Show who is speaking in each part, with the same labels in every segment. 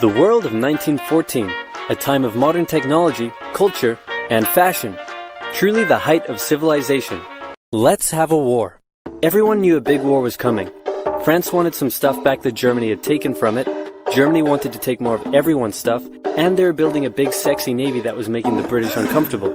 Speaker 1: The world of 1914, a time of modern technology, culture, and fashion. Truly the height of civilization. Let's have a war. Everyone knew a big war was coming. France wanted some stuff back that Germany had taken from it. Germany wanted to take more of everyone's stuff, and they were building a big sexy navy that was making the British uncomfortable.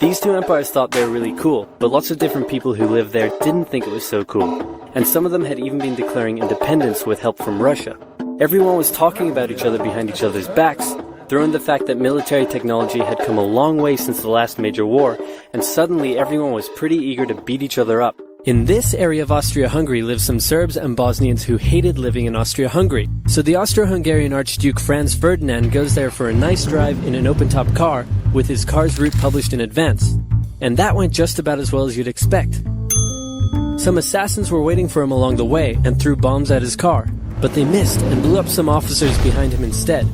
Speaker 1: These two empires thought they were really cool, but lots of different people who lived there didn't think it was so cool. And some of them had even been declaring independence with help from Russia. Everyone was talking about each other behind each other's backs. Throw in the fact that military technology had come a long way since the last major war, and suddenly everyone was pretty eager to beat each other up. In this area of Austria-Hungary live some Serbs and Bosnians who hated living in Austria-Hungary. So the Austro-Hungarian Archduke Franz Ferdinand goes there for a nice drive in an open-top car with his car's route published in advance. And that went just about as well as you'd expect. Some assassins were waiting for him along the way and threw bombs at his car, but they missed and blew up some officers behind him instead.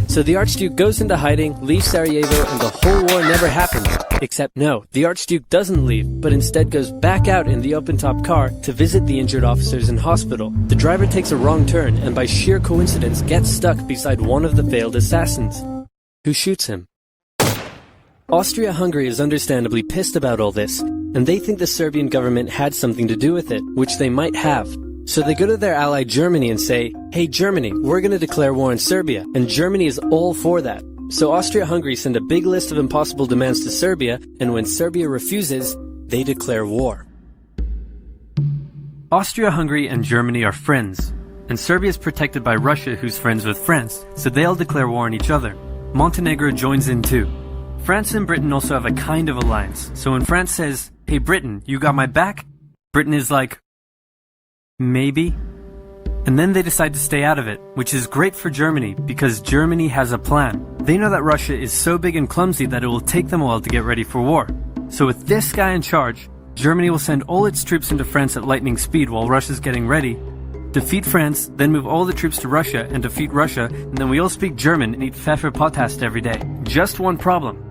Speaker 1: So the Archduke goes into hiding, leaves Sarajevo, and the whole war never happens. Except no, the Archduke doesn't leave, but instead goes back out in the open-top car to visit the injured officers in hospital. The driver takes a wrong turn and by sheer coincidence gets stuck beside one of the failed assassins, who shoots him. Austria-Hungary is understandably pissed about all this, and they think the Serbian government had something to do with it, which they might have. So they go to their ally Germany and say, "Hey Germany, we're going to declare war on Serbia," and Germany is all for that. So Austria-Hungary send a big list of impossible demands to Serbia, and when Serbia refuses, they declare war. Austria-Hungary and Germany are friends, and Serbia is protected by Russia, who's friends with France, so they'll declare war on each other. Montenegro joins in too. France and Britain also have a kind of alliance, so when France says, "Hey Britain, you got my back?" Britain is like, maybe. And then they decide to stay out of it, which is great for Germany because Germany has a plan. They know that Russia is so big and clumsy that it will take them a while to get ready for war. So with this guy in charge, Germany will send all its troops into France at lightning speed while Russia's getting ready, defeat France, then move all the troops to Russia and defeat Russia, and then we all speak German and eat Pfefferpottast every day. Just one problem.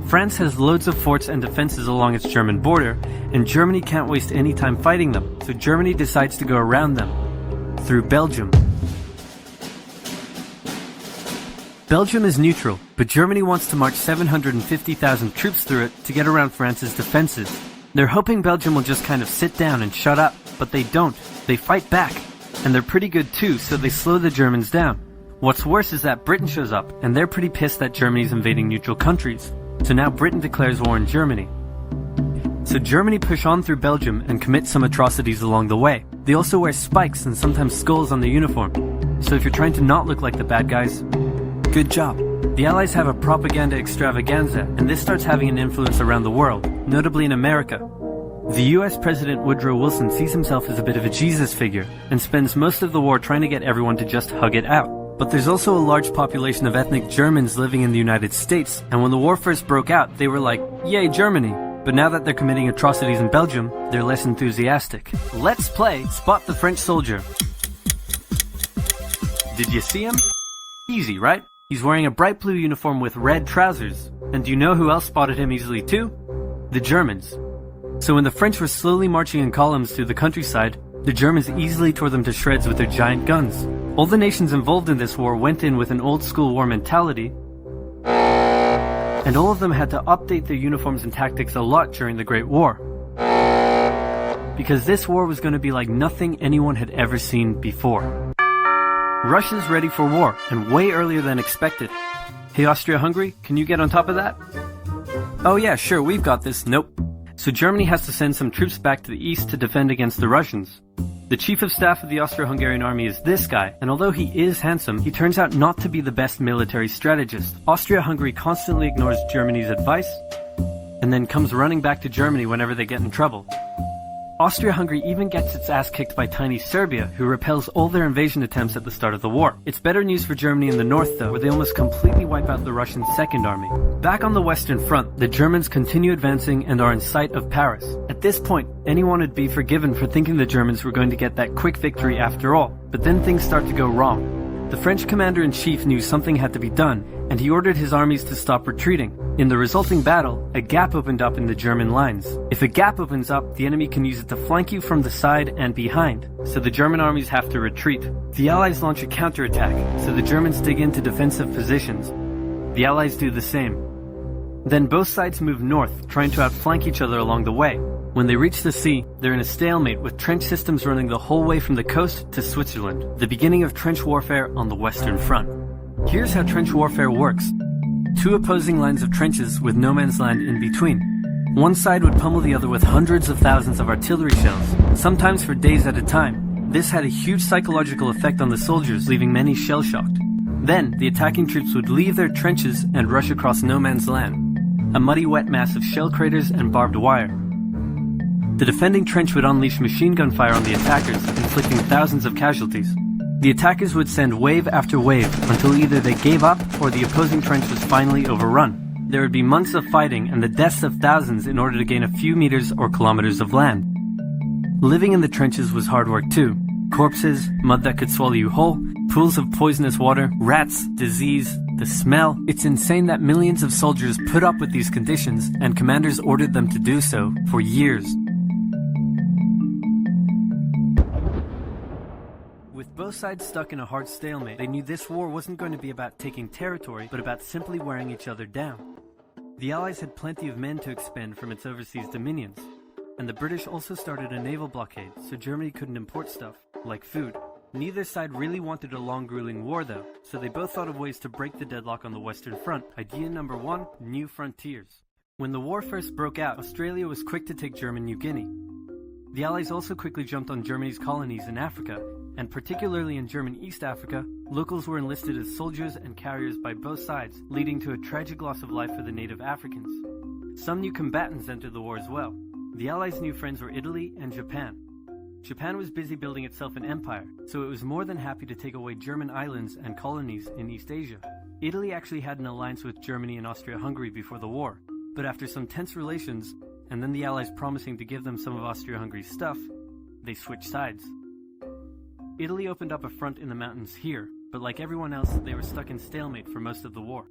Speaker 1: France has loads of forts and defenses along its German border, and Germany can't waste any time fighting them, so Germany decides to go around them, through Belgium. Belgium is neutral, but Germany wants to march 750,000 troops through it to get around France's defenses. They're hoping Belgium will just kind of sit down and shut up, but they don't. They fight back, and they're pretty good too, so they slow the Germans down. What's worse is that Britain shows up, and they're pretty pissed that Germany's invading neutral countries. So now Britain declares war on Germany. So Germany push on through Belgium and commit some atrocities along the way. They also wear spikes and sometimes skulls on the uniform. So if you're trying to not look like the bad guys, good job. The Allies have a propaganda extravaganza, and this starts having an influence around the world, notably in America. The US President Woodrow Wilson sees himself as a bit of a Jesus figure, and spends most of the war trying to get everyone to just hug it out. But there's also a large population of ethnic Germans living in the United States, and when the war first broke out, they were like, "Yay, Germany!" But now that they're committing atrocities in Belgium, they're less enthusiastic. Let's play Spot the French Soldier. Did you see him? Easy, right? He's wearing a bright blue uniform with red trousers. And do you know who else spotted him easily too? The Germans. So when the French were slowly marching in columns through the countryside, the Germans easily tore them to shreds with their giant guns. All the nations involved in this war went in with an old-school war mentality, and all of them had to update their uniforms and tactics a lot during the Great War. Because this war was going to be like nothing anyone had ever seen before. Russia's ready for war, and way earlier than expected. Hey Austria-Hungary, can you get on top of that? Oh yeah, sure, we've got this. Nope. So Germany has to send some troops back to the east to defend against the Russians. The chief of staff of the Austro-Hungarian army is this guy, and although he is handsome, he turns out not to be the best military strategist. Austria-Hungary constantly ignores Germany's advice, and then comes running back to Germany whenever they get in trouble. Austria-Hungary even gets its ass kicked by tiny Serbia, who repels all their invasion attempts at the start of the war. It's better news for Germany in the north though, where they almost completely wipe out the Russian Second Army. Back on the Western Front, the Germans continue advancing and are in sight of Paris. At this point, anyone would be forgiven for thinking the Germans were going to get that quick victory after all, but then things start to go wrong. The French commander-in-chief knew something had to be done, and he ordered his armies to stop retreating. In the resulting battle, a gap opened up in the German lines. If a gap opens up, the enemy can use it to flank you from the side and behind, so the German armies have to retreat. The Allies launch a counterattack, so the Germans dig into defensive positions. The Allies do the same. Then both sides move north, trying to outflank each other along the way. When they reach the sea, they're in a stalemate with trench systems running the whole way from the coast to Switzerland, the beginning of trench warfare on the Western Front. Here's how trench warfare works. Two opposing lines of trenches with no man's land in between. One side would pummel the other with hundreds of thousands of artillery shells, sometimes for days at a time. This had a huge psychological effect on the soldiers, leaving many shell-shocked. Then, the attacking troops would leave their trenches and rush across no man's land, a muddy wet mass of shell craters and barbed wire. The defending trench would unleash machine gun fire on the attackers, inflicting thousands of casualties. The attackers would send wave after wave until either they gave up or the opposing trench was finally overrun. There would be months of fighting and the deaths of thousands in order to gain a few meters or kilometers of land. Living in the trenches was hard work too. Corpses, mud that could swallow you whole, pools of poisonous water, rats, disease, the smell. It's insane that millions of soldiers put up with these conditions and commanders ordered them to do so for years. With both sides stuck in a hard stalemate, they knew this war wasn't going to be about taking territory, but about simply wearing each other down. The Allies had plenty of men to expend from its overseas dominions, and the British also started a naval blockade, so Germany couldn't import stuff, like food. Neither side really wanted a long, grueling war though, so they both thought of ways to break the deadlock on the Western Front. Idea number 1, new frontiers. When the war first broke out, Australia was quick to take German New Guinea. The Allies also quickly jumped on Germany's colonies in Africa, and particularly in German East Africa, locals were enlisted as soldiers and carriers by both sides, leading to a tragic loss of life for the native Africans. Some new combatants entered the war as well. The Allies' new friends were Italy and Japan. Japan was busy building itself an empire, so it was more than happy to take away German islands and colonies in East Asia. Italy actually had an alliance with Germany and Austria-Hungary before the war, but after some tense relations, and then the Allies promising to give them some of Austria-Hungary's stuff, they switched sides. Italy opened up a front in the mountains here, but like everyone else, they were stuck in stalemate for most of the war.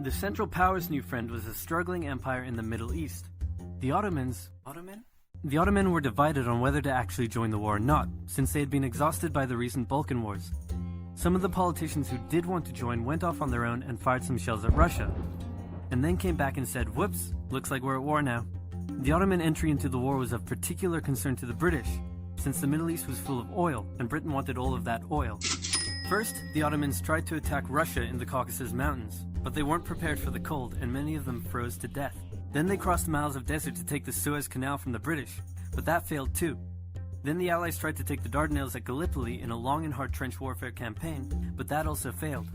Speaker 1: The Central Powers' new friend was a struggling empire in the Middle East. The Ottomans were divided on whether to actually join the war or not, since they had been exhausted by the recent Balkan Wars. Some of the politicians who did want to join went off on their own and fired some shells at Russia, and then came back and said, "Whoops, looks like we're at war now." The Ottoman entry into the war was of particular concern to the British, since the Middle East was full of oil, and Britain wanted all of that oil. First, the Ottomans tried to attack Russia in the Caucasus Mountains, but they weren't prepared for the cold, and many of them froze to death. Then they crossed miles of desert to take the Suez Canal from the British, but that failed too. Then the Allies tried to take the Dardanelles at Gallipoli in a long and hard trench warfare campaign, but that also failed.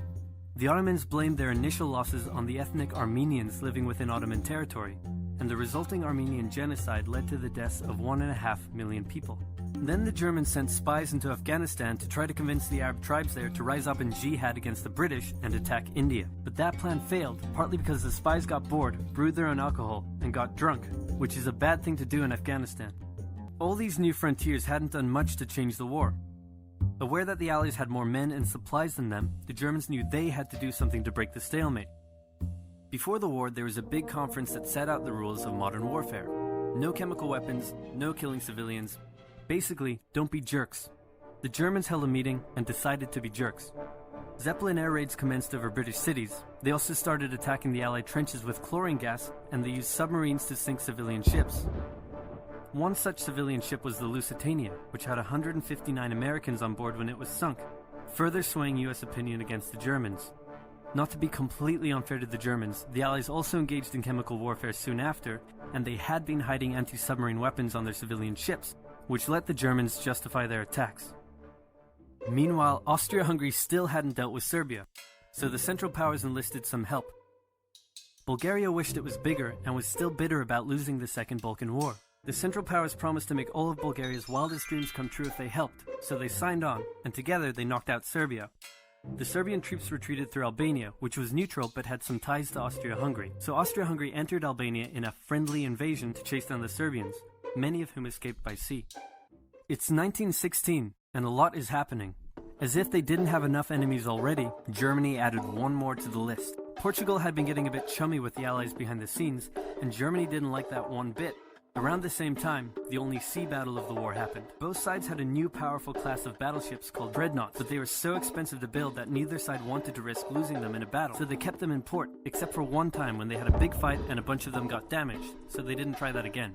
Speaker 1: The Ottomans blamed their initial losses on the ethnic Armenians living within Ottoman territory, and the resulting Armenian genocide led to the deaths of 1.5 million people. Then the Germans sent spies into Afghanistan to try to convince the Arab tribes there to rise up in jihad against the British and attack India. But that plan failed, partly because the spies got bored, brewed their own alcohol, and got drunk, which is a bad thing to do in Afghanistan. All these new frontiers hadn't done much to change the war. Aware that the Allies had more men and supplies than them, the Germans knew they had to do something to break the stalemate. Before the war, there was a big conference that set out the rules of modern warfare. No chemical weapons, no killing civilians. Basically, don't be jerks. The Germans held a meeting and decided to be jerks. Zeppelin air raids commenced over British cities. They also started attacking the Allied trenches with chlorine gas, and they used submarines to sink civilian ships. One such civilian ship was the Lusitania, which had 159 Americans on board when it was sunk, further swaying US opinion against the Germans. Not to be completely unfair to the Germans, the Allies also engaged in chemical warfare soon after, and they had been hiding anti-submarine weapons on their civilian ships, which let the Germans justify their attacks. Meanwhile, Austria-Hungary still hadn't dealt with Serbia, so the Central Powers enlisted some help. Bulgaria wished it was bigger and was still bitter about losing the Second Balkan War. The Central Powers promised to make all of Bulgaria's wildest dreams come true if they helped, so they signed on, and together they knocked out Serbia. The Serbian troops retreated through Albania, which was neutral but had some ties to Austria-Hungary, so Austria-Hungary entered Albania in a friendly invasion to chase down the Serbians, many of whom escaped by sea. It's 1916, and a lot is happening. As if they didn't have enough enemies already, Germany added one more to the list. Portugal had been getting a bit chummy with the Allies behind the scenes, and Germany didn't like that one bit. Around the same time, the only sea battle of the war happened. Both sides had a new powerful class of battleships called dreadnoughts, but they were so expensive to build that neither side wanted to risk losing them in a battle, so they kept them in port, except for one time when they had a big fight and a bunch of them got damaged, so they didn't try that again.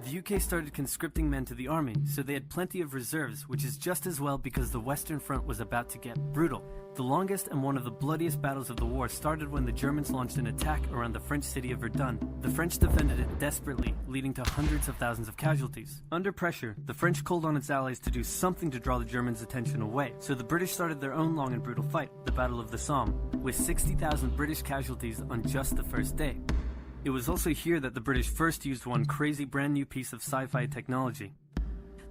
Speaker 1: The UK started conscripting men to the army, so they had plenty of reserves, which is just as well because the Western Front was about to get brutal. The longest and one of the bloodiest battles of the war started when the Germans launched an attack around the French city of Verdun. The French defended it desperately, leading to hundreds of thousands of casualties. Under pressure, the French called on its allies to do something to draw the Germans' attention away, so the British started their own long and brutal fight, the Battle of the Somme, with 60,000 British casualties on just the first day. It was also here that the British first used one crazy brand new piece of sci-fi technology.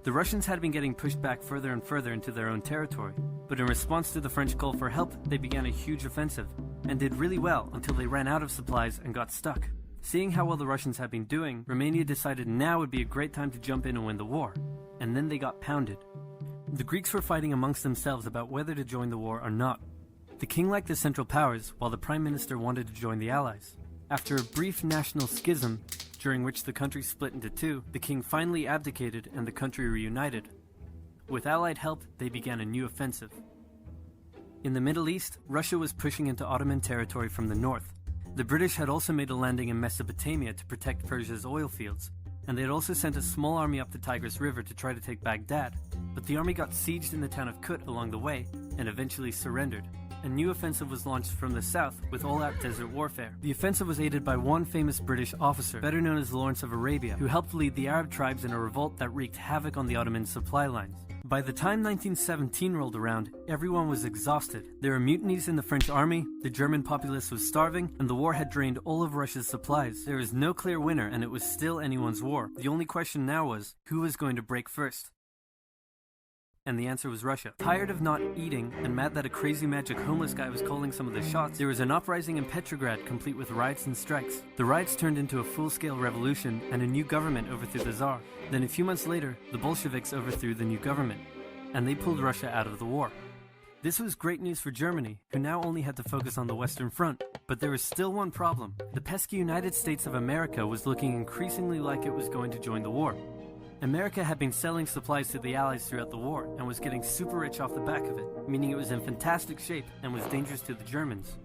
Speaker 1: The Russians had been getting pushed back further and further into their own territory, but in response to the French call for help, they began a huge offensive, and did really well until they ran out of supplies and got stuck. Seeing how well the Russians had been doing, Romania decided now would be a great time to jump in and win the war, and then they got pounded. The Greeks were fighting amongst themselves about whether to join the war or not. The king liked the Central Powers, while the Prime Minister wanted to join the Allies. After a brief national schism, during which the country split into two, the king finally abdicated and the country reunited. With Allied help, they began a new offensive. In the Middle East, Russia was pushing into Ottoman territory from the north. The British had also made a landing in Mesopotamia to protect Persia's oil fields, and they had also sent a small army up the Tigris River to try to take Baghdad, but the army got sieged in the town of Kut along the way and eventually surrendered. A new offensive was launched from the south with all-out desert warfare. The offensive was aided by one famous British officer, better known as Lawrence of Arabia, who helped lead the Arab tribes in a revolt that wreaked havoc on the Ottoman supply lines. By the time 1917 rolled around, everyone was exhausted. There were mutinies in the French army, the German populace was starving, and the war had drained all of Russia's supplies. There was no clear winner, and it was still anyone's war. The only question now was, who was going to break first? And the answer was Russia. Tired of not eating and mad that a crazy magic homeless guy was calling some of the shots, there was an uprising in Petrograd complete with riots and strikes. The riots turned into a full-scale revolution and a new government overthrew the Tsar. Then a few months later, the Bolsheviks overthrew the new government, and they pulled Russia out of the war. This was great news for Germany, who now only had to focus on the Western Front. But there was still one problem. The pesky United States of America was looking increasingly like it was going to join the war. America had been selling supplies to the Allies throughout the war and was getting super rich off the back of it, meaning it was in fantastic shape and was dangerous to the Germans.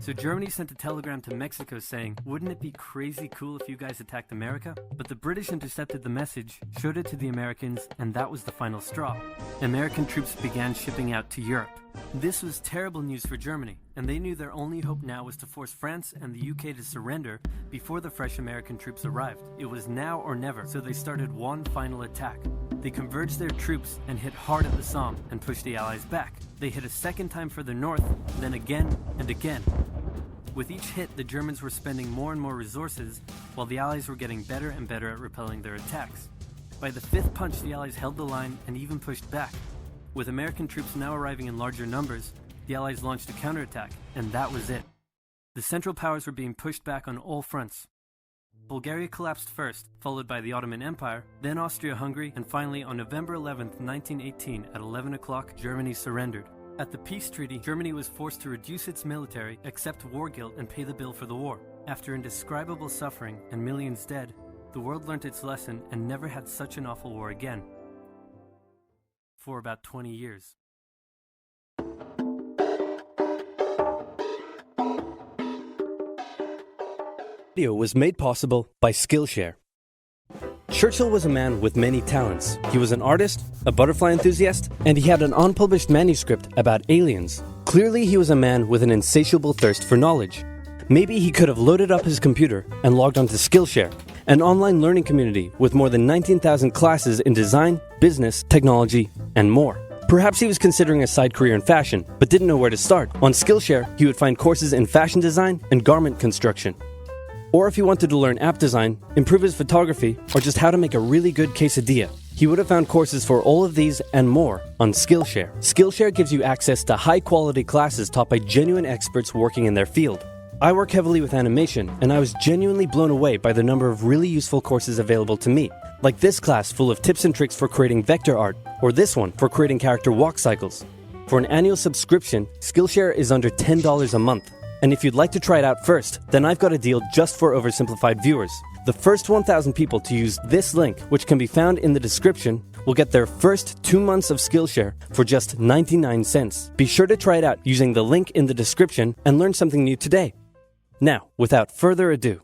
Speaker 1: So Germany sent a telegram to Mexico saying, "Wouldn't it be crazy cool if you guys attacked America?" But the British intercepted the message, showed it to the Americans, and that was the final straw. American troops began shipping out to Europe. This was terrible news for Germany, and they knew their only hope now was to force France and the UK to surrender before the fresh American troops arrived. It was now or never, so they started one final attack. They converged their troops and hit hard at the Somme and pushed the Allies back. They hit a second time further north, then again and again. With each hit, the Germans were spending more and more resources, while the Allies were getting better and better at repelling their attacks. By the fifth punch, the Allies held the line and even pushed back. With American troops now arriving in larger numbers, the Allies launched a counterattack, and that was it. The Central Powers were being pushed back on all fronts. Bulgaria collapsed first, followed by the Ottoman Empire, then Austria-Hungary, and finally on November 11, 1918 at 11 o'clock, Germany surrendered. At the peace treaty, Germany was forced to reduce its military, accept war guilt, and pay the bill for the war. After indescribable suffering and millions dead, the world learnt its lesson and never had such an awful war again. For about 20 years. Video was made possible by Skillshare. Churchill was a man with many talents. He was an artist, a butterfly enthusiast, and he had an unpublished manuscript about aliens. Clearly, he was a man with an insatiable thirst for knowledge. Maybe he could have loaded up his computer and logged onto Skillshare, an online learning community with more than 19,000 classes in design, business, technology, and more. Perhaps he was considering a side career in fashion, but didn't know where to start. On Skillshare, he would find courses in fashion design and garment construction. Or if he wanted to learn app design, improve his photography, or just how to make a really good quesadilla, he would have found courses for all of these and more on Skillshare. Skillshare gives you access to high-quality classes taught by genuine experts working in their field. I work heavily with animation, and I was genuinely blown away by the number of really useful courses available to me, like this class full of tips and tricks for creating vector art, or this one for creating character walk cycles. For an annual subscription, Skillshare is under $10 a month. And if you'd like to try it out first, then I've got a deal just for Oversimplified viewers. The first 1,000 people to use this link, which can be found in the description, will get their first 2 months of Skillshare for just 99 cents. Be sure to try it out using the link in the description and learn something new today. Now, without further ado.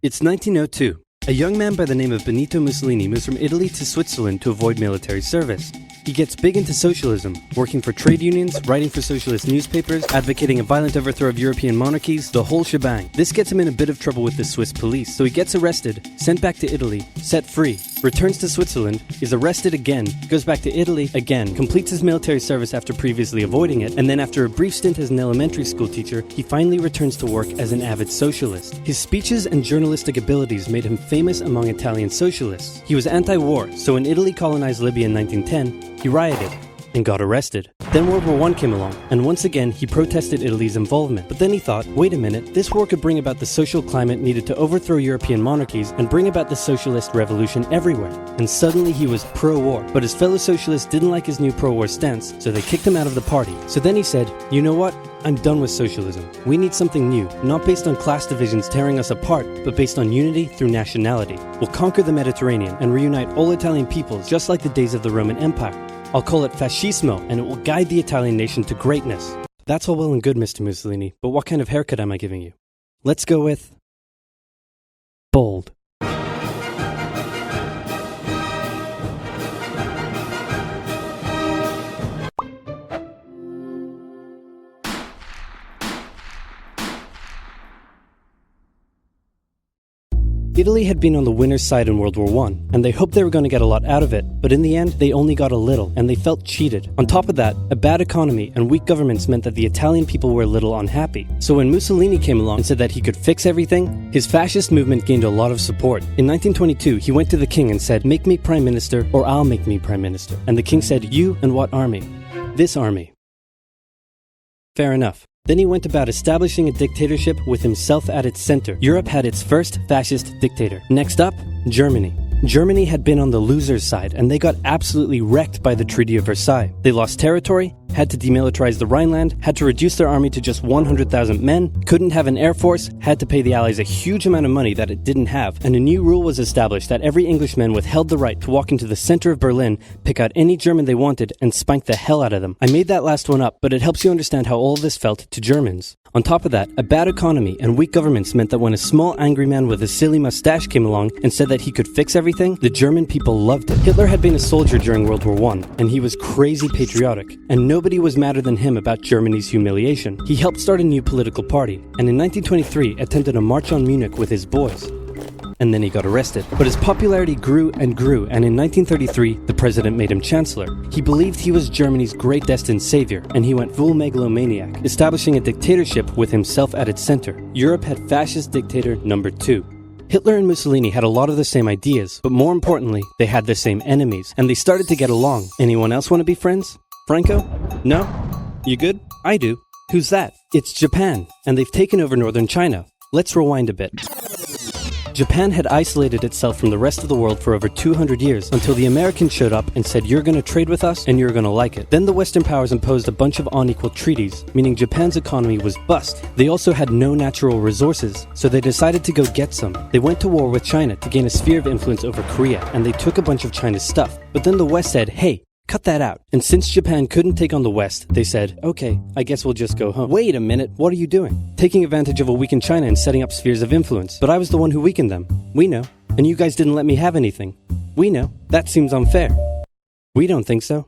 Speaker 1: It's 1902. A young man by the name of Benito Mussolini moves from Italy to Switzerland to avoid military service. He gets big into socialism, working for trade unions, writing for socialist newspapers, advocating a violent overthrow of European monarchies, the whole shebang. This gets him in a bit of trouble with the Swiss police, so he gets arrested, sent back to Italy, set free, returns to Switzerland, is arrested again, goes back to Italy again, completes his military service after previously avoiding it, and then after a brief stint as an elementary school teacher, he finally returns to work as an avid socialist. His speeches and journalistic abilities made him famous among Italian socialists. He was anti-war, so when Italy colonized Libya in 1910, he rioted and got arrested. Then World War I came along, and once again he protested Italy's involvement. But then he thought, wait a minute, this war could bring about the social climate needed to overthrow European monarchies and bring about the socialist revolution everywhere. And suddenly he was pro-war. But his fellow socialists didn't like his new pro-war stance, so they kicked him out of the party. So then he said, you know what? I'm done with socialism. We need something new, not based on class divisions tearing us apart, but based on unity through nationality. We'll conquer the Mediterranean and reunite all Italian peoples, just like the days of the Roman Empire. I'll call it fascismo, and it will guide the Italian nation to greatness. That's all well and good, Mr. Mussolini, but what kind of haircut am I giving you? Let's go with bold. Italy had been on the winner's side in World War I, and they hoped they were going to get a lot out of it, but in the end, they only got a little, and they felt cheated. On top of that, a bad economy and weak governments meant that the Italian people were a little unhappy. So when Mussolini came along and said that he could fix everything, his fascist movement gained a lot of support. In 1922, he went to the king and said, make me prime minister, or I'll make me prime minister. And the king said, you and what army? This army. Fair enough. Then he went about establishing a dictatorship with himself at its center. Europe had its first fascist dictator. Next up, Germany. Germany had been on the loser's side, and they got absolutely wrecked by the Treaty of Versailles. They lost territory, had to demilitarize the Rhineland, had to reduce their army to just 100,000 men, couldn't have an air force, had to pay the Allies a huge amount of money that it didn't have, and a new rule was established that every Englishman withheld the right to walk into the center of Berlin, pick out any German they wanted, and spank the hell out of them. I made that last one up, but it helps you understand how all this felt to Germans. On top of that, a bad economy and weak governments meant that when a small angry man with a silly mustache came along and said that he could fix everything, the German people loved it. Hitler had been a soldier during World War I, and he was crazy patriotic, and nobody was madder than him about Germany's humiliation. He helped start a new political party, and in 1923 attempted a march on Munich with his boys. And then he got arrested. But his popularity grew, and in 1933, the president made him chancellor. He believed he was Germany's great destined savior, and he went full megalomaniac, establishing a dictatorship with himself at its center. Europe had fascist dictator number 2. Hitler and Mussolini had a lot of the same ideas, but more importantly, they had the same enemies, and they started to get along. Anyone else want to be friends? Franco? No? You good? I do. Who's that? It's Japan, and they've taken over northern China. Let's rewind a bit. Japan had isolated itself from the rest of the world for over 200 years until the Americans showed up and said, you're going to trade with us and you're going to like it. Then the Western powers imposed a bunch of unequal treaties, meaning Japan's economy was bust. They also had no natural resources, so they decided to go get some. They went to war with China to gain a sphere of influence over Korea, and they took a bunch of China's stuff. But then the West said, hey, cut that out. And since Japan couldn't take on the West, they said, okay, I guess we'll just go home. Wait a minute, what are you doing? Taking advantage of a weakened China and setting up spheres of influence. But I was the one who weakened them. We know. And you guys didn't let me have anything. We know. That seems unfair. We don't think so.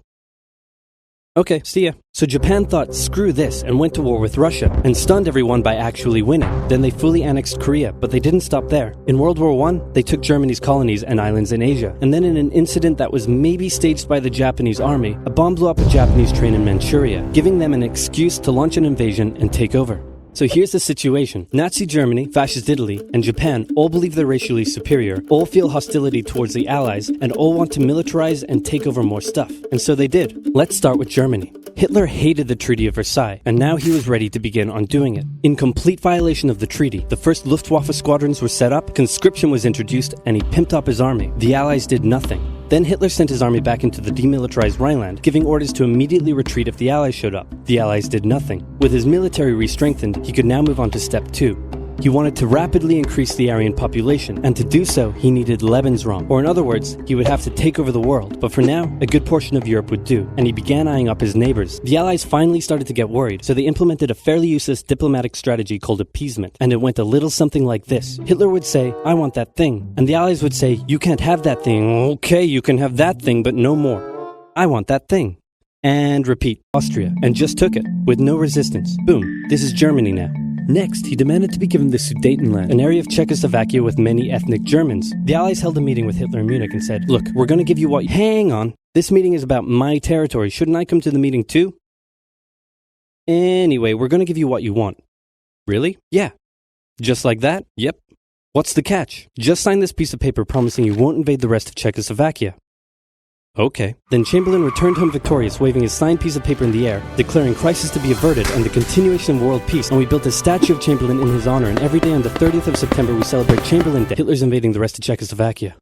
Speaker 1: Okay, see ya. So Japan thought, screw this, and went to war with Russia, and stunned everyone by actually winning. Then they fully annexed Korea, but they didn't stop there. In World War I, they took Germany's colonies and islands in Asia. And then in an incident that was maybe staged by the Japanese army, a bomb blew up a Japanese train in Manchuria, giving them an excuse to launch an invasion and take over. So here's the situation. Nazi Germany, Fascist Italy, and Japan all believe they're racially superior, all feel hostility towards the Allies, and all want to militarize and take over more stuff. And so they did. Let's start with Germany. Hitler hated the Treaty of Versailles, and now he was ready to begin undoing it. In complete violation of the treaty, the first Luftwaffe squadrons were set up, conscription was introduced, and he pimped up his army. The Allies did nothing. Then Hitler sent his army back into the demilitarized Rhineland, giving orders to immediately retreat if the Allies showed up. The Allies did nothing. With his military re-strengthened, he could now move on to step 2. He wanted to rapidly increase the Aryan population, and to do so, he needed Lebensraum, or in other words, he would have to take over the world. But for now, a good portion of Europe would do, and he began eyeing up his neighbors. The Allies finally started to get worried, so they implemented a fairly useless diplomatic strategy called appeasement, and it went a little something like this. Hitler would say, "I want that thing," and the Allies would say, "You can't have that thing." "Okay, you can have that thing, but no more." "I want that thing." And repeat. Austria, and just took it, with no resistance. Boom, this is Germany now. Next, he demanded to be given the Sudetenland, an area of Czechoslovakia with many ethnic Germans. The Allies held a meeting with Hitler in Munich and said, "Look, we're going to give you what— Hang on, this meeting is about my territory. Shouldn't I come to the meeting too?" "Anyway, we're going to give you what you want." "Really?" "Yeah." "Just like that?" "Yep." "What's the catch?" "Just sign this piece of paper promising you won't invade the rest of Czechoslovakia." "Okay." Then Chamberlain returned home victorious, waving his signed piece of paper in the air, declaring crisis to be averted and the continuation of world peace, and we built a statue of Chamberlain in his honor, and every day on the 30th of September we celebrate Chamberlain Day. Hitler's invading the rest of Czechoslovakia.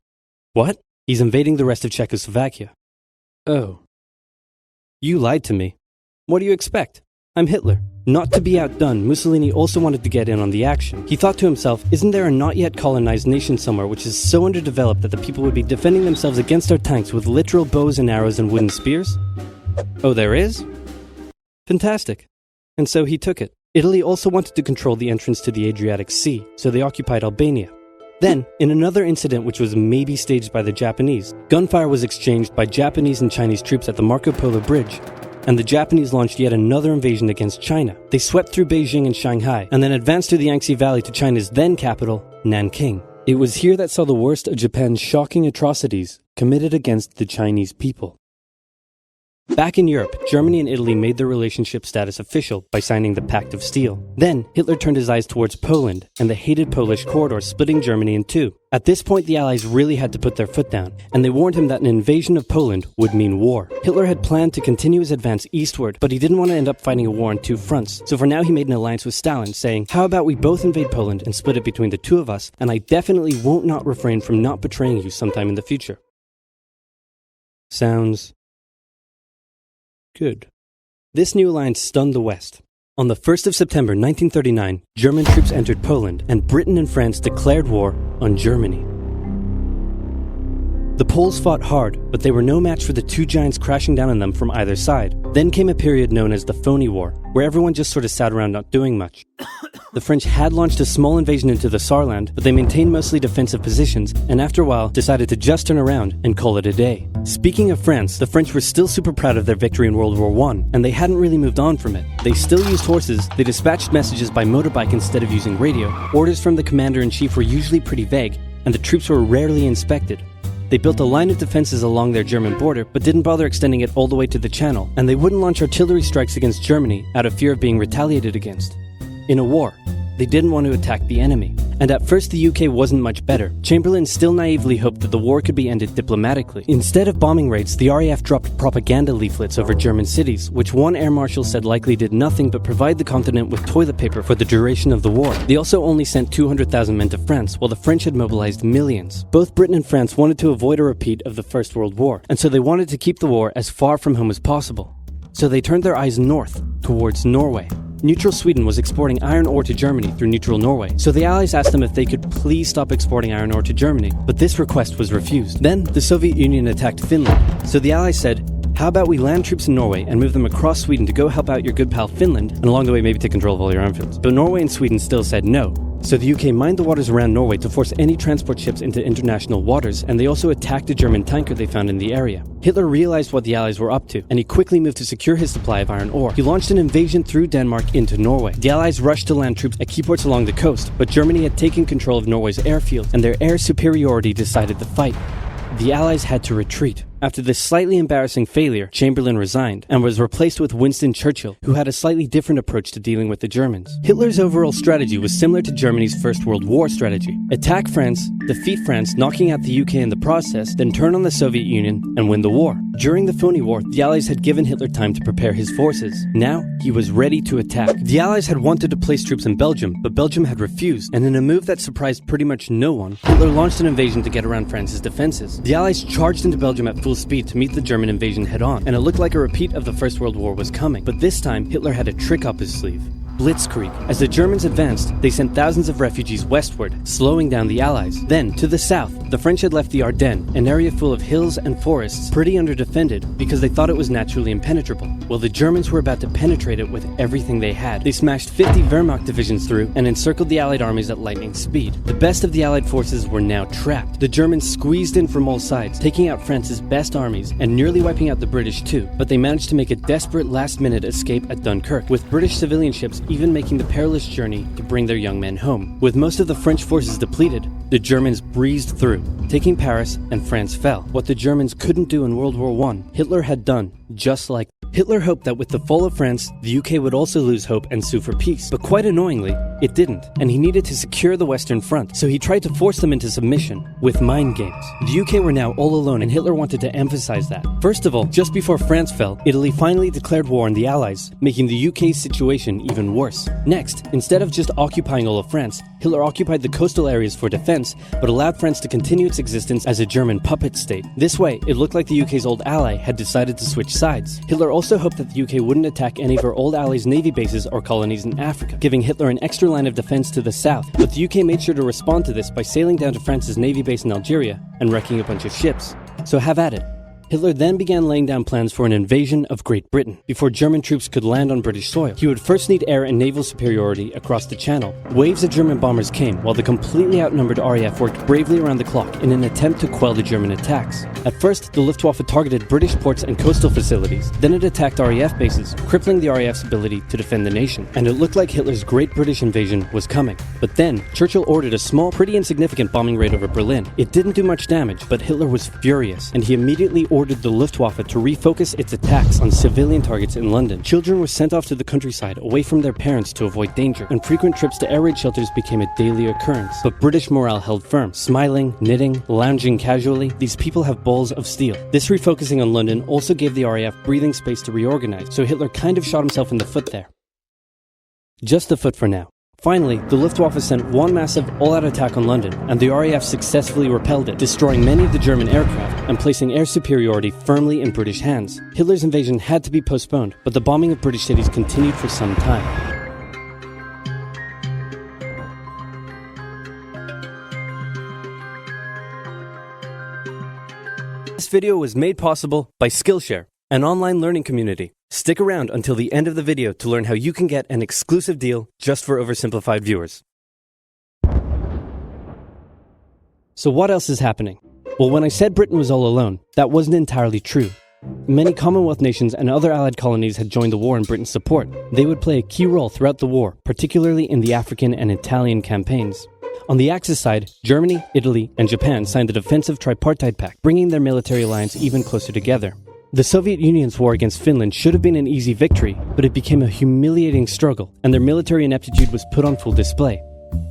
Speaker 1: What? He's invading the rest of Czechoslovakia. Oh. You lied to me. What do you expect? I'm Hitler. Not to be outdone, Mussolini also wanted to get in on the action. He thought to himself, isn't there a not yet colonized nation somewhere which is so underdeveloped that the people would be defending themselves against our tanks with literal bows and arrows and wooden spears? Oh, there is? Fantastic. And so he took it. Italy also wanted to control the entrance to the Adriatic Sea, so they occupied Albania. Then, in another incident which was maybe staged by the Japanese, gunfire was exchanged by Japanese and Chinese troops at the Marco Polo Bridge, and the Japanese launched yet another invasion against China. They swept through Beijing and Shanghai, and then advanced through the Yangtze Valley to China's then capital, Nanking. It was here that saw the worst of Japan's shocking atrocities committed against the Chinese people. Back in Europe, Germany and Italy made their relationship status official by signing the Pact of Steel. Then, Hitler turned his eyes towards Poland and the hated Polish corridor splitting Germany in two. At this point, the Allies really had to put their foot down, and they warned him that an invasion of Poland would mean war. Hitler had planned to continue his advance eastward, but he didn't want to end up fighting a war on two fronts. So for now, he made an alliance with Stalin, saying, how about we both invade Poland and split it between the two of us, and I definitely won't not refrain from not betraying you sometime in the future. Sounds good. This new alliance stunned the West. On the 1st of September 1939, German troops entered Poland, and Britain and France declared war on Germany. The Poles fought hard, but they were no match for the two giants crashing down on them from either side. Then came a period known as the Phony War, where everyone just sort of sat around not doing much. The French had launched a small invasion into the Saarland, but they maintained mostly defensive positions, and after a while decided to just turn around and call it a day. Speaking of France, the French were still super proud of their victory in World War I, and they hadn't really moved on from it. They still used horses, they dispatched messages by motorbike instead of using radio, orders from the commander-in-chief were usually pretty vague, and the troops were rarely inspected. They built a line of defenses along their German border, but didn't bother extending it all the way to the Channel, and they wouldn't launch artillery strikes against Germany out of fear of being retaliated against. In a war, they didn't want to attack the enemy. And at first the UK wasn't much better. Chamberlain still naively hoped that the war could be ended diplomatically. Instead of bombing raids, the RAF dropped propaganda leaflets over German cities, which one air marshal said likely did nothing but provide the continent with toilet paper for the duration of the war. They also only sent 200,000 men to France, while the French had mobilized millions. Both Britain and France wanted to avoid a repeat of the First World War, and so they wanted to keep the war as far from home as possible. So they turned their eyes north, towards Norway. Neutral Sweden was exporting iron ore to Germany through neutral Norway, so the Allies asked them if they could please stop exporting iron ore to Germany, but this request was refused. Then, the Soviet Union attacked Finland, so the Allies said, how about we land troops in Norway and move them across Sweden to go help out your good pal Finland, and along the way maybe take control of all your airfields. But Norway and Sweden still said no. So the UK mined the waters around Norway to force any transport ships into international waters, and they also attacked a German tanker they found in the area. Hitler realized what the Allies were up to, and he quickly moved to secure his supply of iron ore. He launched an invasion through Denmark into Norway. The Allies rushed to land troops at key ports along the coast, but Germany had taken control of Norway's airfield, and their air superiority decided the fight. The Allies had to retreat. After this slightly embarrassing failure, Chamberlain resigned and was replaced with Winston Churchill, who had a slightly different approach to dealing with the Germans. Hitler's overall strategy was similar to Germany's First World War strategy. Attack France, defeat France, knocking out the UK in the process, then turn on the Soviet Union and win the war. During the phony war, the Allies had given Hitler time to prepare his forces. Now, he was ready to attack. The Allies had wanted to place troops in Belgium, but Belgium had refused, and in a move that surprised pretty much no one, Hitler launched an invasion to get around France's defenses. The Allies charged into Belgium at full speed to meet the German invasion head-on, and it looked like a repeat of the First World War was coming. But this time, Hitler had a trick up his sleeve. Blitzkrieg. As the Germans advanced, they sent thousands of refugees westward, slowing down the Allies. Then, to the south, the French had left the Ardennes, an area full of hills and forests, pretty underdefended because they thought it was naturally impenetrable. Well, the Germans were about to penetrate it with everything they had. They smashed 50 Wehrmacht divisions through and encircled the Allied armies at lightning speed. The best of the Allied forces were now trapped. The Germans squeezed in from all sides, taking out France's best armies and nearly wiping out the British too. But they managed to make a desperate last-minute escape at Dunkirk, with British civilian ships even making the perilous journey to bring their young men home. With most of the French forces depleted, the Germans breezed through, taking Paris, and France fell. What the Germans couldn't do in World War I, Hitler had done, just like Hitler hoped that with the fall of France, the UK would also lose hope and sue for peace. But quite annoyingly, it didn't, and he needed to secure the Western Front, so he tried to force them into submission with mind games. The UK were now all alone, and Hitler wanted to emphasize that. First of all, just before France fell, Italy finally declared war on the Allies, making the UK's situation even worse. Next, instead of just occupying all of France, Hitler occupied the coastal areas for defense, but allowed France to continue its existence as a German puppet state. This way, it looked like the UK's old ally had decided to switch sides. Hitler also hoped that the UK wouldn't attack any of her old allies' navy bases or colonies in Africa, giving Hitler an extra line of defense to the south. But the UK made sure to respond to this by sailing down to France's navy base in Algeria and wrecking a bunch of ships. So have at it. Hitler then began laying down plans for an invasion of Great Britain. Before German troops could land on British soil, he would first need air and naval superiority across the Channel. Waves of German bombers came, while the completely outnumbered RAF worked bravely around the clock in an attempt to quell the German attacks. At first, the Luftwaffe targeted British ports and coastal facilities. Then it attacked RAF bases, crippling the RAF's ability to defend the nation. And it looked like Hitler's Great British invasion was coming. But then, Churchill ordered a small, pretty insignificant bombing raid over Berlin. It didn't do much damage, but Hitler was furious, and he immediately ordered the Luftwaffe to refocus its attacks on civilian targets in London. Children were sent off to the countryside away from their parents to avoid danger, and frequent trips to air raid shelters became a daily occurrence. But British morale held firm. Smiling, knitting, lounging casually, these people have balls of steel. This refocusing on London also gave the RAF breathing space to reorganize, so Hitler kind of shot himself in the foot there. Just the foot for now. Finally, the Luftwaffe sent one massive all-out attack on London, and the RAF successfully repelled it, destroying many of the German aircraft and placing air superiority firmly in British hands. Hitler's invasion had to be postponed, but the bombing of British cities continued for some time. This video was made possible by Skillshare, an online learning community. Stick around until the end of the video to learn how you can get an exclusive deal just for Oversimplified viewers. So what else is happening? Well, when I said Britain was all alone, that wasn't entirely true. Many Commonwealth nations and other allied colonies had joined the war in Britain's support. They would play a key role throughout the war, particularly in the African and Italian campaigns. On the Axis side, Germany, Italy, and Japan signed the Defensive Tripartite Pact, bringing their military alliance even closer together. The Soviet Union's war against Finland should have been an easy victory, but it became a humiliating struggle, and their military ineptitude was put on full display.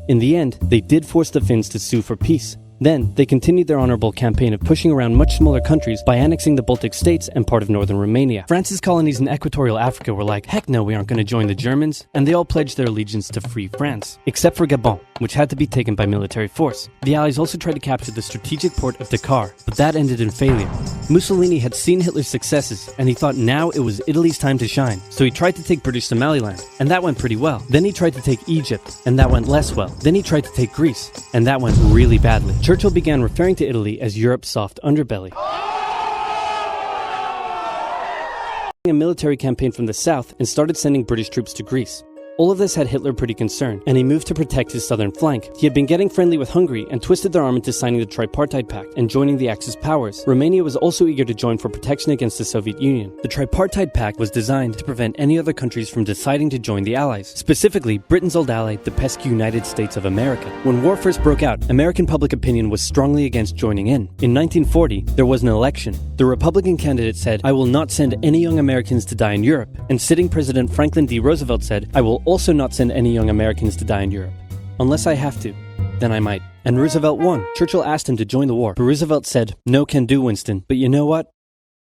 Speaker 1: In the end, they did force the Finns to sue for peace. Then, they continued their honorable campaign of pushing around much smaller countries by annexing the Baltic states and part of northern Romania. France's colonies in equatorial Africa were like, heck no, we aren't going to join the Germans, and they all pledged their allegiance to free France, except for Gabon, which had to be taken by military force. The Allies also tried to capture the strategic port of Dakar, but that ended in failure. Mussolini had seen Hitler's successes, and he thought now it was Italy's time to shine, so he tried to take British Somaliland, and that went pretty well. Then he tried to take Egypt, and that went less well. Then he tried to take Greece, and that went really badly. Churchill began referring to Italy as Europe's soft underbelly. A military campaign from the south and started sending British troops to Greece. All of this had Hitler pretty concerned, and he moved to protect his southern flank. He had been getting friendly with Hungary and twisted their arm into signing the Tripartite Pact and joining the Axis powers. Romania was also eager to join for protection against the Soviet Union. The Tripartite Pact was designed to prevent any other countries from deciding to join the Allies, specifically Britain's old ally, the pesky United States of America. When war first broke out, American public opinion was strongly against joining in. In 1940, there was an election. The Republican candidate said, "I will not send any young Americans to die in Europe," and sitting President Franklin D. Roosevelt said, "I will also not send any young Americans to die in Europe. Unless I have to, then I might." And Roosevelt won. Churchill asked him to join the war, but Roosevelt said, "No can do, Winston, but you know what?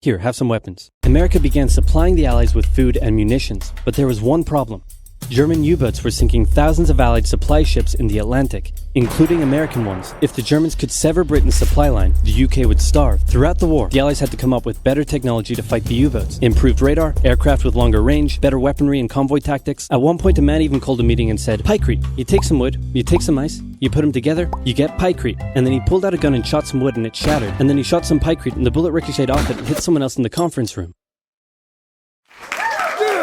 Speaker 1: Here, have some weapons." America began supplying the Allies with food and munitions, but there was one problem. German U-boats were sinking thousands of Allied supply ships in the Atlantic, including American ones. If the Germans could sever Britain's supply line, the UK would starve. Throughout the war, the Allies had to come up with better technology to fight the U-boats. Improved radar, aircraft with longer range, better weaponry and convoy tactics. At one point, a man even called a meeting and said, "Pykrete, you take some wood, you take some ice, you put them together, you get pykrete." And then he pulled out a gun and shot some wood and it shattered. And then he shot some pykrete and the bullet ricocheted off it and hit someone else in the conference room.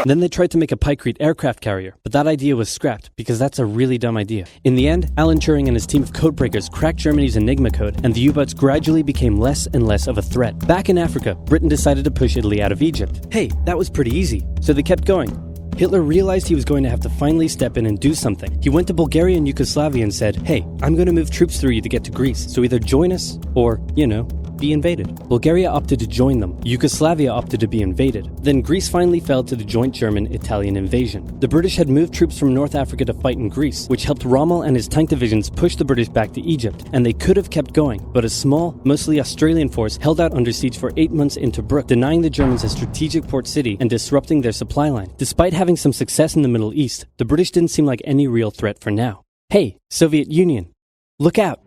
Speaker 1: Then they tried to make a pykrete aircraft carrier, but that idea was scrapped because that's a really dumb idea. In the end, Alan Turing and his team of codebreakers cracked Germany's Enigma code, and the U-boats gradually became less and less of a threat. Back in Africa, Britain decided to push Italy out of Egypt. Hey, that was pretty easy, so they kept going. Hitler realized he was going to have to finally step in and do something. He went to Bulgaria and Yugoslavia and said, "Hey, I'm going to move troops through you to get to Greece, so either join us or, be invaded." Bulgaria opted to join them. Yugoslavia opted to be invaded. Then Greece finally fell to the joint German-Italian invasion. The British had moved troops from North Africa to fight in Greece, which helped Rommel and his tank divisions push the British back to Egypt, and they could have kept going, but a small, mostly Australian force held out under siege for 8 months in Tobruk, denying the Germans a strategic port city and disrupting their supply line. Despite having some success in the Middle East, the British didn't seem like any real threat for now. Hey, Soviet Union, look out!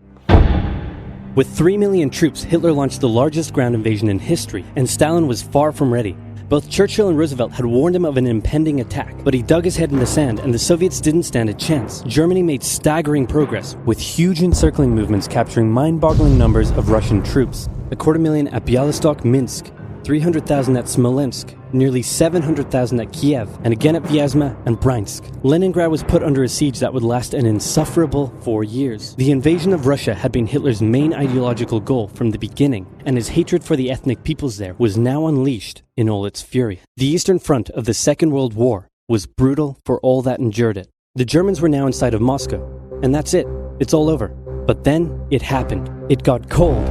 Speaker 1: With 3 million troops, Hitler launched the largest ground invasion in history, and Stalin was far from ready. Both Churchill and Roosevelt had warned him of an impending attack, but he dug his head in the sand and the Soviets didn't stand a chance. Germany made staggering progress, with huge encircling movements capturing mind-boggling numbers of Russian troops. 250,000 at Bialystok, Minsk, 300,000 at Smolensk, nearly 700,000 at Kiev, and again at Vyazma and Bryansk. Leningrad was put under a siege that would last an insufferable 4 years. The invasion of Russia had been Hitler's main ideological goal from the beginning, and his hatred for the ethnic peoples there was now unleashed in all its fury. The Eastern Front of the Second World War was brutal for all that endured it. The Germans were now inside of Moscow, and that's it. It's all over. But then it happened. It got cold.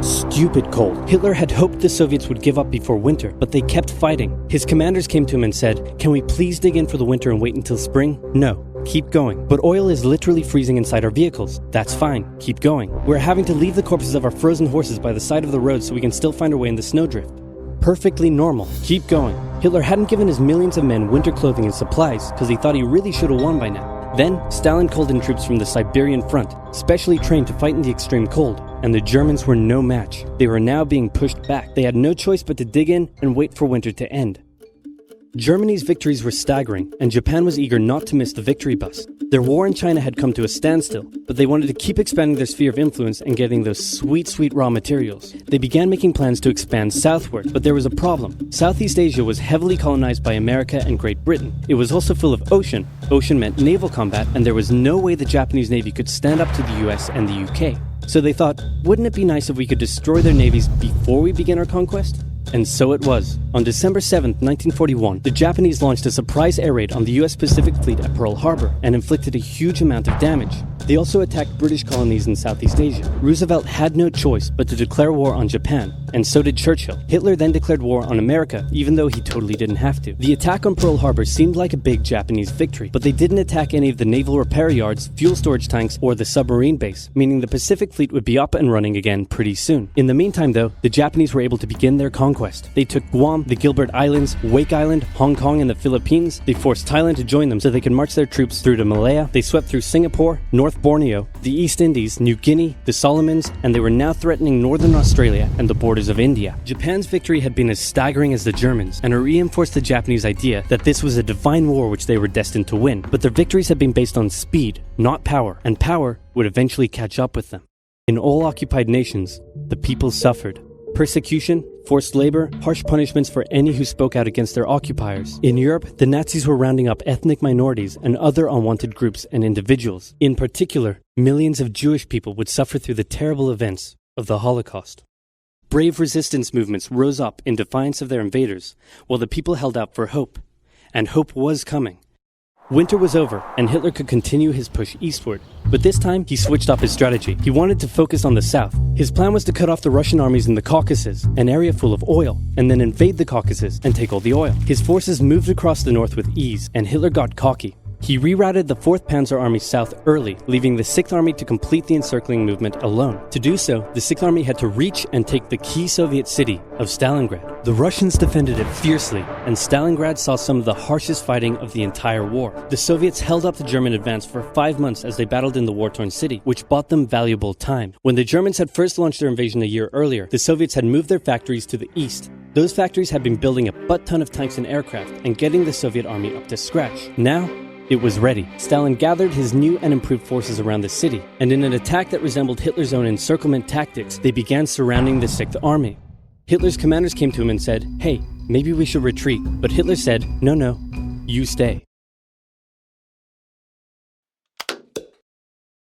Speaker 1: Stupid cold. Hitler had hoped the Soviets would give up before winter, but they kept fighting. His commanders came to him and said, "Can we please dig in for the winter and wait until spring?" "No, keep going." "But oil is literally freezing inside our vehicles." "That's fine, keep going." "We're having to leave the corpses of our frozen horses by the side of the road so we can still find our way in the snowdrift." "Perfectly normal, keep going." Hitler hadn't given his millions of men winter clothing and supplies because he thought he really should have won by now. Then, Stalin called in troops from the Siberian front, specially trained to fight in the extreme cold, and the Germans were no match. They were now being pushed back. They had no choice but to dig in and wait for winter to end. Germany's victories were staggering, and Japan was eager not to miss the victory bus. Their war in China had come to a standstill, but they wanted to keep expanding their sphere of influence and getting those sweet, sweet raw materials. They began making plans to expand southward, but there was a problem. Southeast Asia was heavily colonized by America and Great Britain. It was also full of ocean. Ocean meant naval combat, and there was no way the Japanese Navy could stand up to the US and the UK. So they thought, wouldn't it be nice if we could destroy their navies before we begin our conquest? And so it was. On December 7, 1941, the Japanese launched a surprise air raid on the US Pacific Fleet at Pearl Harbor and inflicted a huge amount of damage. They also attacked British colonies in Southeast Asia. Roosevelt had no choice but to declare war on Japan, and so did Churchill. Hitler then declared war on America, even though he totally didn't have to. The attack on Pearl Harbor seemed like a big Japanese victory, but they didn't attack any of the naval repair yards, fuel storage tanks, or the submarine base, meaning the Pacific Fleet would be up and running again pretty soon. In the meantime, though, the Japanese were able to begin their conquest. They took Guam, the Gilbert Islands, Wake Island, Hong Kong, and the Philippines. They forced Thailand to join them so they could march their troops through to Malaya. They swept through Singapore, North Borneo, the East Indies, New Guinea, the Solomons, and they were now threatening northern Australia and the borders of India. Japan's victory had been as staggering as the Germans, and it reinforced the Japanese idea that this was a divine war which they were destined to win. But their victories had been based on speed, not power, and power would eventually catch up with them. In all occupied nations, the people suffered. Persecution, forced labor, harsh punishments for any who spoke out against their occupiers. In Europe, the Nazis were rounding up ethnic minorities and other unwanted groups and individuals. In particular, millions of Jewish people would suffer through the terrible events of the Holocaust. Brave resistance movements rose up in defiance of their invaders, while the people held out for hope. And hope was coming. Winter was over, and Hitler could continue his push eastward. But this time, he switched up his strategy. He wanted to focus on the south. His plan was to cut off the Russian armies in the Caucasus, an area full of oil, and then invade the Caucasus and take all the oil. His forces moved across the north with ease, and Hitler got cocky. He rerouted the 4th Panzer Army south early, leaving the 6th Army to complete the encircling movement alone. To do so, the 6th Army had to reach and take the key Soviet city of Stalingrad. The Russians defended it fiercely, and Stalingrad saw some of the harshest fighting of the entire war. The Soviets held up the German advance for 5 months as they battled in the war-torn city, which bought them valuable time. When the Germans had first launched their invasion a year earlier, the Soviets had moved their factories to the east. Those factories had been building a butt-ton of tanks and aircraft and getting the Soviet army up to scratch. Now, it was ready. Stalin gathered his new and improved forces around the city, and in an attack that resembled Hitler's own encirclement tactics, they began surrounding the 6th Army. Hitler's commanders came to him and said, "Hey, maybe we should retreat." But Hitler said, "No, you stay."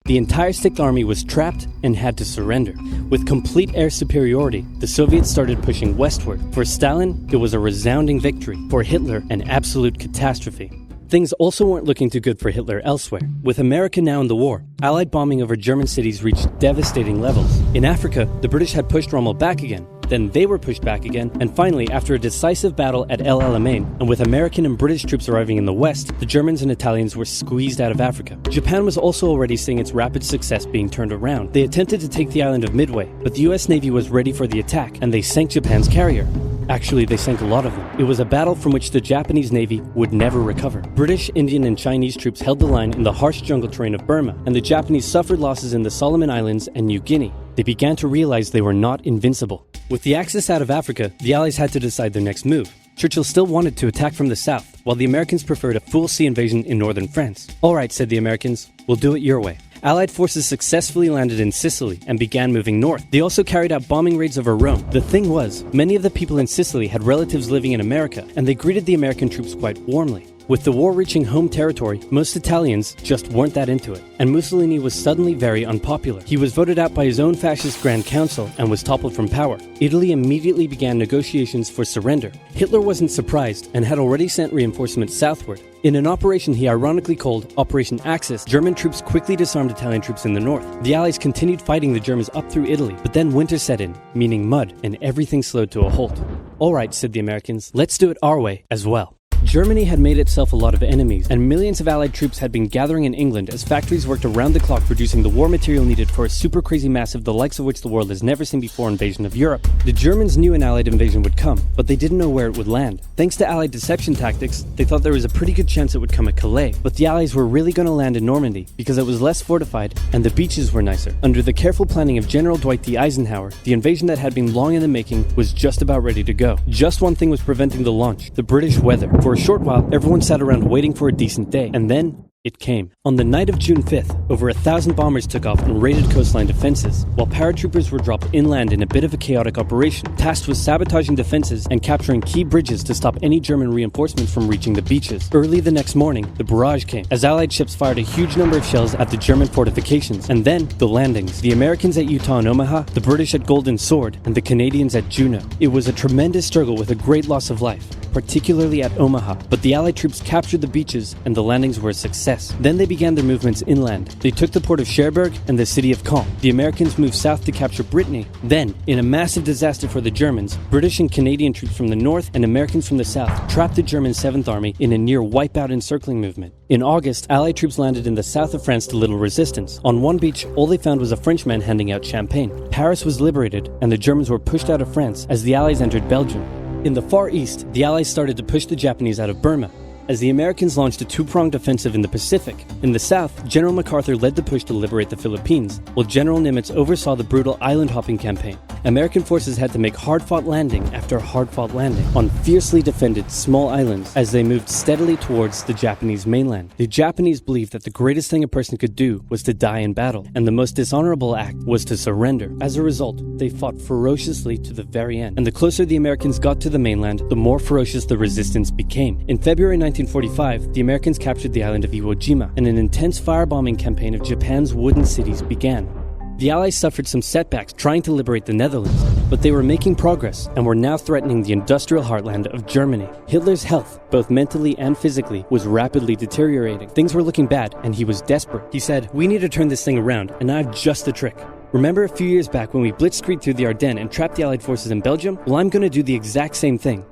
Speaker 1: The entire 6th Army was trapped and had to surrender. With complete air superiority, the Soviets started pushing westward. For Stalin, it was a resounding victory. For Hitler, an absolute catastrophe. Things also weren't looking too good for Hitler elsewhere. With America now in the war, Allied bombing over German cities reached devastating levels. In Africa, the British had pushed Rommel back again. Then they were pushed back again, and finally, after a decisive battle at El Alamein, and with American and British troops arriving in the west, the Germans and Italians were squeezed out of Africa. Japan was also already seeing its rapid success being turned around. They attempted to take the island of Midway, but the US Navy was ready for the attack, and they sank Japan's carrier. Actually, they sank a lot of them. It was a battle from which the Japanese Navy would never recover. British, Indian, and Chinese troops held the line in the harsh jungle terrain of Burma, and the Japanese suffered losses in the Solomon Islands and New Guinea. They began to realize they were not invincible. With the Axis out of Africa, the Allies had to decide their next move. Churchill still wanted to attack from the south, while the Americans preferred a full sea invasion in northern France. "All right," said the Americans, "we'll do it your way." Allied forces successfully landed in Sicily and began moving north. They also carried out bombing raids over Rome. The thing was, many of the people in Sicily had relatives living in America, and they greeted the American troops quite warmly. With the war reaching home territory, most Italians just weren't that into it, and Mussolini was suddenly very unpopular. He was voted out by his own fascist Grand Council and was toppled from power. Italy immediately began negotiations for surrender. Hitler wasn't surprised and had already sent reinforcements southward. In an operation he ironically called Operation Axis, German troops quickly disarmed Italian troops in the north. The Allies continued fighting the Germans up through Italy, but then winter set in, meaning mud, and everything slowed to a halt. "All right," said the Americans, "let's do it our way as well." Germany had made itself a lot of enemies, and millions of Allied troops had been gathering in England as factories worked around the clock producing the war material needed for a super crazy massive the likes of which the world has never seen before invasion of Europe. The Germans knew an Allied invasion would come, but they didn't know where it would land. Thanks to Allied deception tactics, they thought there was a pretty good chance it would come at Calais, but the Allies were really going to land in Normandy because it was less fortified and the beaches were nicer. Under the careful planning of General Dwight D. Eisenhower, the invasion that had been long in the making was just about ready to go. Just one thing was preventing the launch: the British weather. For a short while, everyone sat around waiting for a decent day, and then it came. On the night of June 5th, over 1,000 bombers took off and raided coastline defenses, while paratroopers were dropped inland in a bit of a chaotic operation, tasked with sabotaging defenses and capturing key bridges to stop any German reinforcements from reaching the beaches. Early the next morning, the barrage came, as Allied ships fired a huge number of shells at the German fortifications, and then the landings. The Americans at Utah and Omaha, the British at Golden Sword, and the Canadians at Juneau. It was a tremendous struggle with a great loss of life, particularly at Omaha, but the Allied troops captured the beaches and the landings were a success. Then they began their movements inland. They took the port of Cherbourg and the city of Caen. The Americans moved south to capture Brittany. Then, in a massive disaster for the Germans, British and Canadian troops from the north and Americans from the south trapped the German 7th Army in a near wipeout encircling movement. In August, Allied troops landed in the south of France to little resistance. On one beach, all they found was a Frenchman handing out champagne. Paris was liberated, and the Germans were pushed out of France as the Allies entered Belgium. In the Far East, the Allies started to push the Japanese out of Burma, as the Americans launched a two-pronged offensive in the Pacific. In the south, General MacArthur led the push to liberate the Philippines, while General Nimitz oversaw the brutal island-hopping campaign. American forces had to make hard-fought landing after hard-fought landing on fiercely defended small islands as they moved steadily towards the Japanese mainland. The Japanese believed that the greatest thing a person could do was to die in battle, and the most dishonorable act was to surrender. As a result, they fought ferociously to the very end, and the closer the Americans got to the mainland, the more ferocious the resistance became. In February 1945, the Americans captured the island of Iwo Jima, and an intense firebombing campaign of Japan's wooden cities began. The Allies suffered some setbacks trying to liberate the Netherlands, but they were making progress and were now threatening the industrial heartland of Germany. Hitler's health, both mentally and physically, was rapidly deteriorating. Things were looking bad, and he was desperate. He said, "We need to turn this thing around, and I have just the trick. Remember a few years back when we blitzkrieged through the Ardennes and trapped the Allied forces in Belgium? Well, I'm going to do the exact same thing.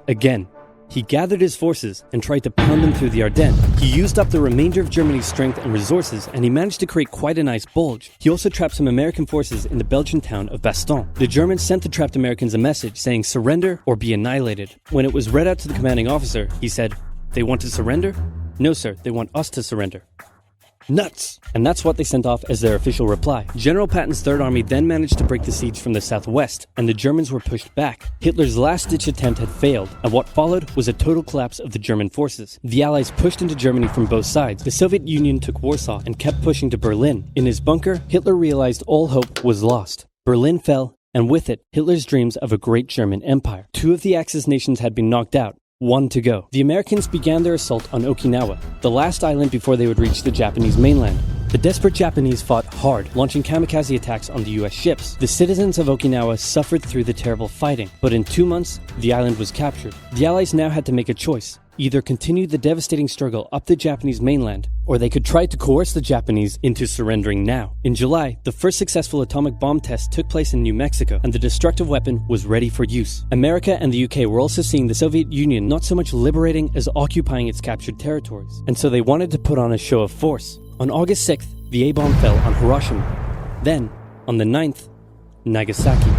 Speaker 1: Again." He gathered his forces and tried to pound them through the Ardennes. He used up the remainder of Germany's strength and resources, and he managed to create quite a nice bulge. He also trapped some American forces in the Belgian town of Bastogne. The Germans sent the trapped Americans a message saying surrender or be annihilated. When it was read out to the commanding officer, he said, "They want to surrender? No, sir, they want us to surrender." Nuts! And that's what they sent off as their official reply. General Patton's Third Army then managed to break the siege from the southwest, and the Germans were pushed back. Hitler's last-ditch attempt had failed, and what followed was a total collapse of the German forces. The Allies pushed into Germany from both sides. The Soviet Union took Warsaw and kept pushing to Berlin. In his bunker, Hitler realized all hope was lost. Berlin fell, and with it, Hitler's dreams of a great German empire. Two of the Axis nations had been knocked out. One to go. The Americans began their assault on Okinawa, the last island before they would reach the Japanese mainland. The desperate Japanese fought hard, launching kamikaze attacks on the US ships. The citizens of Okinawa suffered through the terrible fighting, but in 2 months, the island was captured. The Allies now had to make a choice. Either continue the devastating struggle up the Japanese mainland, or they could try to coerce the Japanese into surrendering now. In July, the first successful atomic bomb test took place in New Mexico, and the destructive weapon was ready for use. America and the UK were also seeing the Soviet Union not so much liberating as occupying its captured territories, and so they wanted to put on a show of force. On August 6th, the A-bomb fell on Hiroshima. Then, on the 9th, Nagasaki.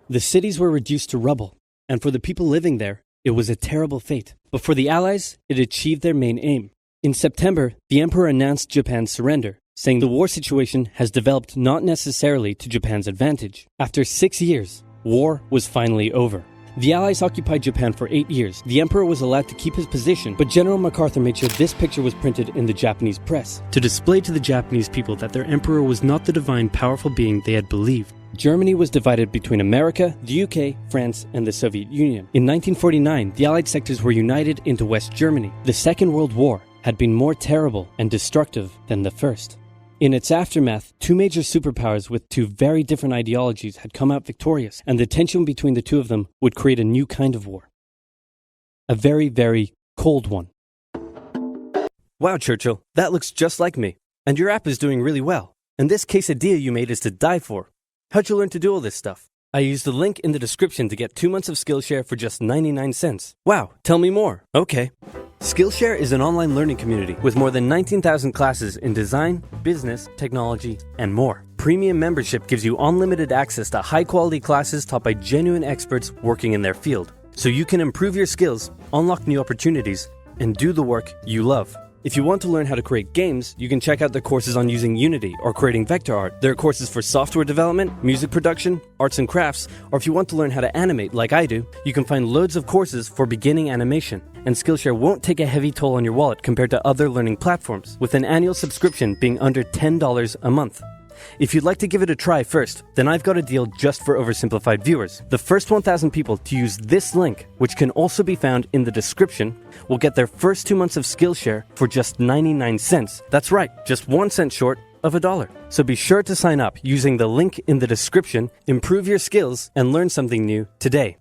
Speaker 1: The cities were reduced to rubble. And for the people living there, it was a terrible fate. But for the Allies, it achieved their main aim. In September, the Emperor announced Japan's surrender, saying the war situation has developed not necessarily to Japan's advantage. After 6 years, war was finally over. The Allies occupied Japan for 8 years. The Emperor was allowed to keep his position, but General MacArthur made sure this picture was printed in the Japanese press, to display to the Japanese people that their Emperor was not the divine, powerful being they had believed. Germany was divided between America, the UK, France, and the Soviet Union. In 1949, the Allied sectors were united into West Germany. The Second World War had been more terrible and destructive than the first. In its aftermath, two major superpowers with two very different ideologies had come out victorious, and the tension between the two of them would create a new kind of war. A very, very cold one. Wow, Churchill, that looks just like me. And your app is doing really well. And this quesadilla you made is to die for. How'd you learn to do all this stuff? I used the link in the description to get 2 months of Skillshare for just 99 cents. Wow, tell me more. Okay. Skillshare is an online learning community with more than 19,000 classes in design, business, technology, and more. Premium membership gives you unlimited access to high-quality classes taught by genuine experts working in their field, so you can improve your skills, unlock new opportunities, and do the work you love. If you want to learn how to create games, you can check out the courses on using Unity or creating vector art. There are courses for software development, music production, arts and crafts, or if you want to learn how to animate like I do, you can find loads of courses for beginning animation. And Skillshare won't take a heavy toll on your wallet compared to other learning platforms, with an annual subscription being under $10 a month. If you'd like to give it a try first, then I've got a deal just for Oversimplified viewers. The first 1,000 people to use this link, which can also be found in the description, will get their first 2 months of Skillshare for just 99 cents. That's right, just 1 cent short of $1. So be sure to sign up using the link in the description, improve your skills, and learn something new today.